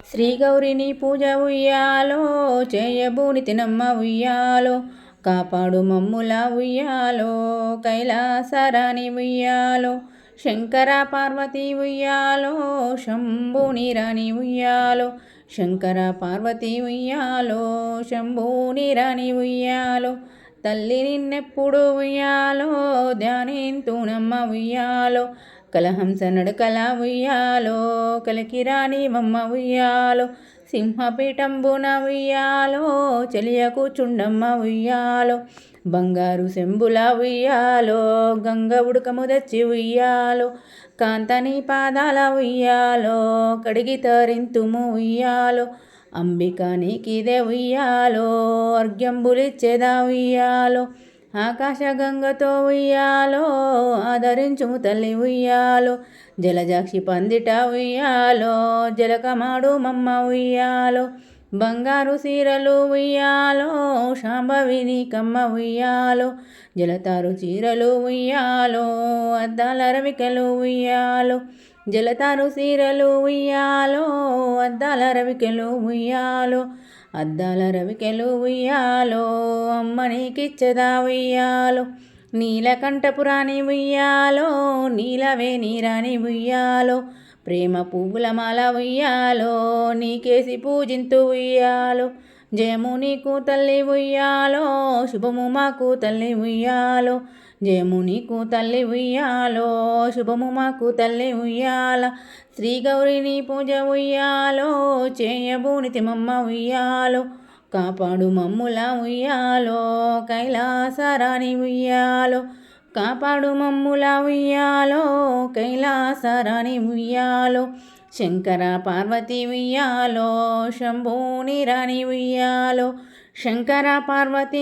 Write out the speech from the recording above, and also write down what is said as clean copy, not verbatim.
శ్రీ గౌరిని పూజ ఉయ్యాలో చేయబూని తినమ్మ ఉయ్యాలో కాపాడు మమ్ముల ఉయ్యాలో కైలాసరాణి ఉయ్యాలో శంకర పార్వతి ఉయ్యాలో శంభుని రాణి ఉయ్యాలో శంకర పార్వతి ఉయ్యాలో శంభుని రాణి ఉయ్యాలో తల్లి నిన్నెప్పుడు ఉయ్యాలో ధ్యానింతునమ్మ ఉయ్యాలో కలహంస నడకల ఉయ్యాలో కలికిరాణి మమ్మ ఉయ్యాలో సింహపీఠంబున ఉయ్యాలో చెలియ కూచుండమ్మ ఉయ్యాలో బంగారు శంభుల ఉయ్యాలో గంగ ఉడకము తెచ్చి ఉయ్యాలో కాంతని పాదాల ఉయ్యాలో కడిగి తరింతుము ఉయ్యాలో అంబిక నీకిదే ఉయ్యాలో అర్ఘ్యంబులిచ్చేదా ఉయ్యాలో ఆకాశగంగతో ఉయ్యాలో ఆదరించుము తల్లి ఉయ్యాలో జలజాక్షి పందిట ఉయ్యాలో జలకమాడు మమ్మ ఉయ్యాలో బంగారు సీరలు ఉయ్యాలో శాంభవిని కమ్మ ఉయ్యాలో జలతారు చీరలు ఉయ్యాలో అద్దాల రవికలు ఉయ్యాలో జలతారు సీరలు ఉయ్యాలో అద్దాల రవికెలు ఉయ్యాలో అద్దాల రవికెలు ఉయ్యాలో అమ్మ నీకిచ్చదా ఉయ్యాలో నీలకంఠపురాణి ఉయ్యాలో నీలవే నీరాని ఉయ్యాలో ప్రేమ పువ్వుల మాల ఉయ్యాలో నీకేసి పూజింతు ఉయ్యాలో జయము నీకు తల్లి ఉయ్యాలో శుభము మాకు తల్లి ఉయ్యాలో జయము నీకు తల్లి ఉయ్యాలో శుభము మాకు తల్లి ఉయ్యాల శ్రీ గౌరిని పూజ ఉయ్యాలో చేయబూనితి మమ్మ ఉయ్యాలో కాపాడు మమ్ముల ఉయ్యాలో కైలాసరాణి ఉయ్యాలో కాపాడు మమ్ముల ఉయ్యాలో కైలాసరాణి ఉయ్యాలో శంకర పార్వతి ఉయ్యాలో శంభుని రాణి ఉయ్యాలో శంకర పార్వతి